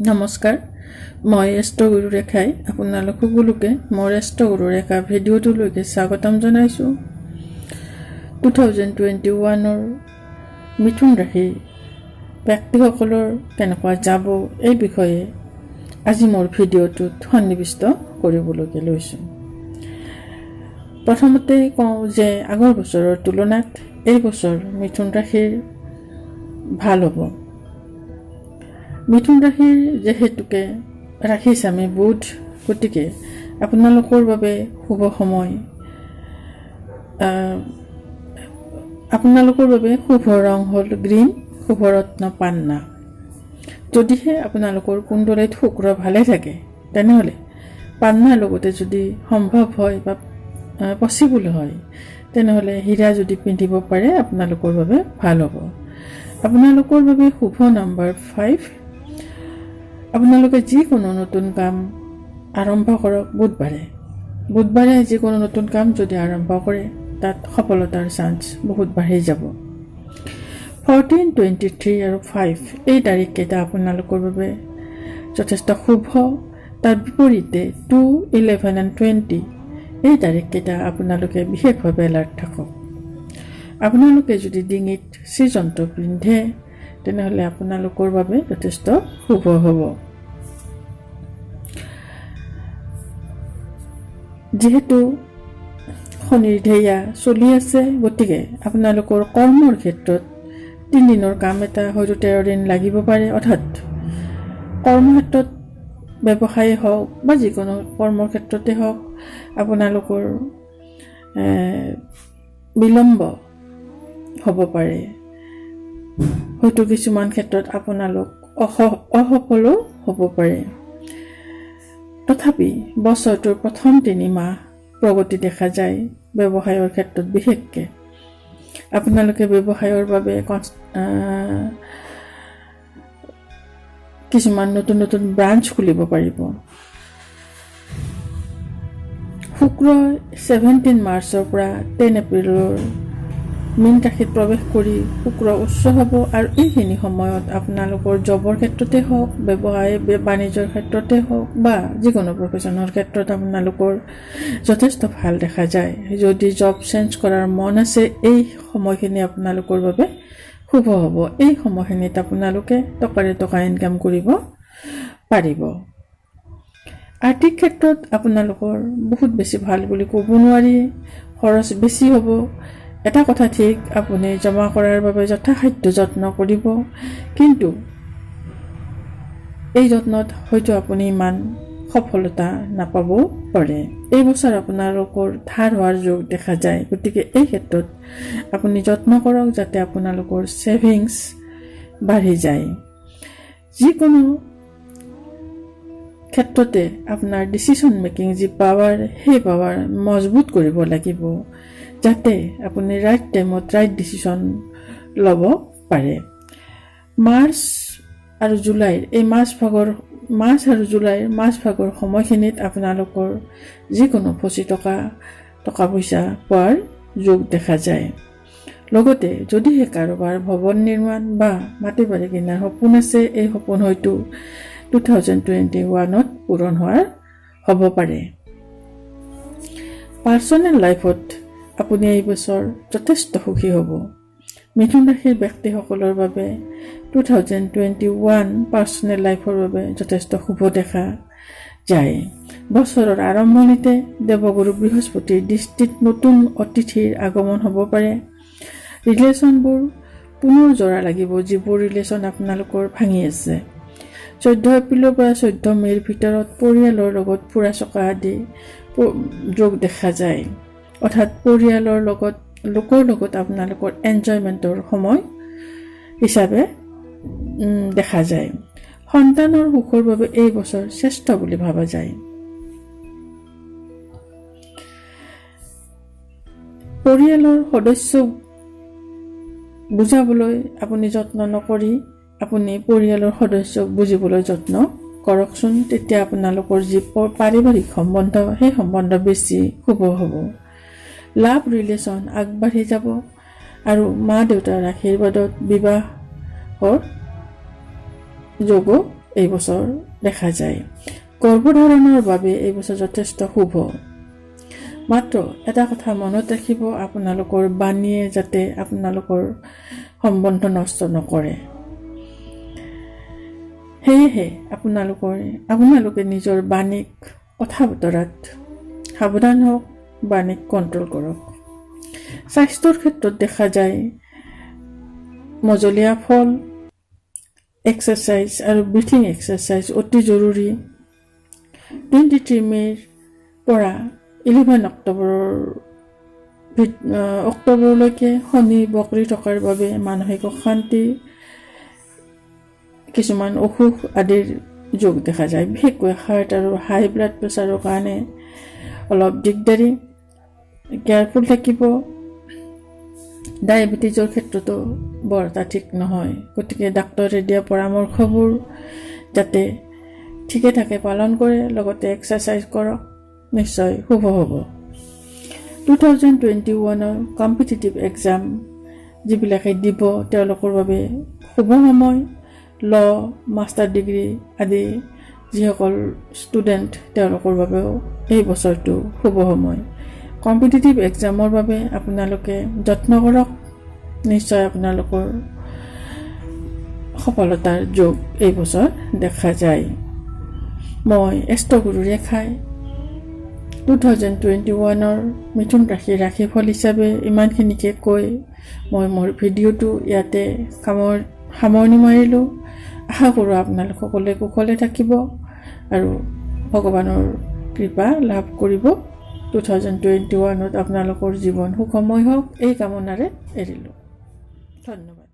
নমস্কাৰ, মই এষ্ট্ৰগুৰু ৰেখাই আপোনালোক সকলোকে মোৰ এষ্ট্ৰগুৰু ৰেখা ভিডিঅ'টোলৈকে স্বাগতম জনাইছোঁ। 2021 মিথুন ৰাশি ব্যক্তিসকলৰ কেনেকুৱা যাব এই বিষয়ে আজি মোৰ ভিডিঅ'টোত সন্নিৱিষ্ট কৰিবলৈকে লৈছোঁ। প্ৰথমতে কওঁ যে আগৰ বছৰৰ তুলনাত এই বছৰ মিথুন ৰাশিৰ ভাল হ'ব। মিথুন ৰাশিৰ যিহেতুকে ৰাশি স্বামী বুধ, গতিকে আপোনালোকৰ বাবে শুভ সময়। আপোনালোকৰ বাবে শুভ ৰং হ'ল গ্ৰীণ, শুভৰত্ন পান্না। যদিহে আপোনালোকৰ কুণ্ডলীত শুক্ৰ ভালে থাকে তেনেহ'লে পান্নাৰ লগতে যদি সম্ভৱ হয় বা পচিবল হয় তেনেহ'লে হীৰা যদি পিন্ধিব পাৰে আপোনালোকৰ বাবে ভাল হ'ব। আপোনালোকৰ বাবে শুভ নম্বৰ 5। আপোনালোকে যিকোনো নতুন কাম আৰম্ভ কৰক বুধবাৰে যিকোনো নতুন কাম যদি আৰম্ভ কৰে তাত সফলতাৰ চান্স বহুত বাঢ়ি যাব। 14, 23 আৰু 5 এই তাৰিখকেইটা আপোনালোকৰ বাবে যথেষ্ট শুভ। তাৰ বিপৰীতে 2, 11 and 20 এই তাৰিখকেইটা আপোনালোকে বিশেষভাৱে এলাৰ্ট থাকক। আপোনালোকে যদি ডিঙিত শ্ৰীযন্ত্ৰ পিন্ধে তেনেহ'লে আপোনালোকৰ বাবে যথেষ্ট শুভ হ'ব। যিহেতু শনিৰ ঢেয়া চলি আছে, গতিকে আপোনালোকৰ কৰ্মৰ ক্ষেত্ৰত 3 দিনৰ কাম এটা হয়তো 13 দিন লাগিব পাৰে। অৰ্থাৎ কৰ্মক্ষেত্ৰত ব্যৱসায় হওক বা যিকোনো কৰ্মৰ ক্ষেত্ৰতে হওক আপোনালোকৰ বিলম্ব হ'ব পাৰে। হয়তো কিছুমান ক্ষেত্ৰত আপোনালোক অসফলো হ'ব পাৰে। তথাপি বছৰটোৰ প্ৰথম 3 মাহ প্ৰগতি দেখা যায় ব্যৱসায়ৰ ক্ষেত্ৰত। বিশেষকৈ আপোনালোকে ব্যৱসায়ৰ বাবে কিছুমান নতুন নতুন ব্ৰাঞ্চ খুলিব পাৰিব। শুক্ৰ 17 মাৰ্চৰ পৰা 10 এপ্ৰিলৰ মীন ৰাশিত প্ৰৱেশ কৰি শুক্ৰ উচ্চ হ'ব আৰু এইখিনি সময়ত আপোনালোকৰ জবৰ ক্ষেত্ৰতে হওক, ব্যৱসায় বাণিজ্যৰ ক্ষেত্ৰতে হওক বা যিকোনো প্ৰফেশ্যনৰ ক্ষেত্ৰত আপোনালোকৰ যথেষ্ট ভাল দেখা যায়। যদি জব চেঞ্জ কৰাৰ মন আছে এই সময়খিনি আপোনালোকৰ বাবে শুভ হ'ব। এই সময়খিনিত আপোনালোকে টকা ইনকাম কৰিব পাৰিব। আৰ্থিক ক্ষেত্ৰত আপোনালোকৰ বহুত বেছি ভাল বুলি ক'ব নোৱাৰি, খৰচ বেছি হ'ব। এটা কথা ঠিক, আপুনি জমা কৰাৰ বাবে যথাসাধ্য যত্ন কৰিব, কিন্তু এই যত্নত হয়তো আপুনি ইমান সফলতা নাপাবও পাৰে। এই বছৰ আপোনালোকৰ ধাৰ হোৱাৰ যোগ দেখা যায়, গতিকে এই ক্ষেত্ৰত আপুনি যত্ন কৰক যাতে আপোনালোকৰ ছেভিংছ বাঢ়ি যায়। যিকোনো ক্ষেত্ৰতে আপোনাৰ ডিচিশ্যন মেকিং যি পাৱাৰ, সেই পাৱাৰ মজবুত কৰিব লাগিব যাতে আপুনি ৰাইট টাইমত ৰাইট ডিচিশ্যন ল'ব পাৰে। মাৰ্চ আৰু জুলাইৰ মাজভাগৰ সময়খিনিত আপোনালোকৰ যিকোনো ফচি টকা পইচা পোৱাৰ যোগ দেখা যায়। লগতে যদিহে কাৰোবাৰ ভৱন নিৰ্মাণ বা মাটি বাৰী কিনাৰ সপোন আছে, এই সপোন হয়তো 2021ত পূৰণ হ'ব পাৰে। পাৰ্চনেল লাইফত আপুনি এই বছৰ যথেষ্ট সুখী হ'ব। মিথুন ৰাশিৰ ব্যক্তিসকলৰ বাবে 2021 পাৰ্চনেল লাইফৰ বাবে যথেষ্ট শুভ দেখা যায়। বছৰৰ আৰম্ভণিতে দেৱগুৰু বৃহস্পতিৰ দৃষ্টিত নতুন অতিথিৰ আগমন হ'ব পাৰে। ৰিলেশ্যনবোৰ পুনৰ জোৰা লাগিব, যিবোৰ ৰিলেশ্যন আপোনালোকৰ ভাঙি আছে। 14 এপ্ৰিলৰ পৰা 14 মে'ৰ ভিতৰত পৰিয়ালৰ লগত ফুৰা চকা আদি যোগ দেখা যায়। অৰ্থাৎ পৰিয়ালৰ লোকৰ লগত আপোনালোকৰ এনজয়মেণ্টৰ সময় হিচাপে দেখা যায়। সন্তানৰ সুখৰ বাবে এই বছৰ শ্ৰেষ্ঠ বুলি ভাবা যায়। পৰিয়ালৰ সদস্য বুজাবলৈ আপুনি যত্ন নকৰি আপুনি পৰিয়ালৰ সদস্যক বুজিবলৈ যত্ন কৰকচোন। তেতিয়া আপোনালোকৰ যি পাৰিবাৰিক সম্বন্ধ, সেই সম্বন্ধ বেছি শুভ হ'ব। লাভ ৰিলেশ্যন আগবাঢ়ি যাব আৰু মা দেউতাৰ আশীৰ্বাদত বিবাহৰ যোগো এই বছৰ দেখা যায়। গৰ্ভধাৰণৰ বাবে এই বছৰ যথেষ্ট শুভ। মাত্ৰ এটা কথা মনত ৰাখিব, আপোনালোকৰ বাণীয়ে যাতে আপোনালোকৰ সম্বন্ধ নষ্ট নকৰে। সেয়েহে আপোনালোকে নিজৰ বাণীক কথা বতৰাত সাৱধান হওক, বাণীক কণ্ট্ৰল কৰক। স্বাস্থ্যৰ ক্ষেত্ৰত দেখা যায় মজলীয়া ফল, এক্সাৰচাইজ আৰু ব্ৰিথিং এক্সাৰচাইজ অতি জৰুৰী। 23 মে'ৰ পৰা 11 অক্টোবৰলৈকে শনি বক্ৰী থকাৰ বাবে মানসিক অশান্তি, কিছুমান অসুখ আদিৰ যোগ দেখা যায়। বিশেষকৈ হাৰ্ট আৰু হাই ব্লাড প্ৰেছাৰৰ কাৰণে অলপ দিগদাৰী, কেয়াৰফুল থাকিব। ডায়েবেটিছৰ ক্ষেত্ৰতো বৰ এটা ঠিক নহয়, গতিকে ডাক্তৰে দিয়া পৰামৰ্শবোৰ যাতে ঠিকে থাকে পালন কৰে, লগতে এক্সাৰচাইজ কৰক, নিশ্চয় শুভ হ'ব। 2021ৰ কম্পিটিটিভ এক্সাম যিবিলাকে দিব তেওঁলোকৰ বাবে শুভ সময়। ল, মাষ্টাৰ ডিগ্ৰী আদি যিসকল ষ্টুডেণ্ট তেওঁলোকৰ বাবেও এই বছৰটো শুভ সময়। কম্পিটিটিভ এক্সামৰ বাবে আপোনালোকে যত্ন কৰক, নিশ্চয় আপোনালোকৰ সফলতাৰ যোগ এই বছৰ দেখা যায়। মই এষ্ট্ৰগুৰু ৰেখাই 2021ৰ মিথুন ৰাশিফল হিচাপে ইমানখিনিকে কৈ মই মোৰ ভিডিঅ'টো ইয়াতে সামৰণি মাৰিলোঁ। আশা কৰোঁ আপোনালোক সকলোৱে কুশলে থাকিব আৰু ভগৱানৰ কৃপা লাভ কৰিব। 2021ত আপোনালোকৰ জীৱন সুখময় হওক, এই কামনাৰে এৰিলোঁ। ধন্যবাদ।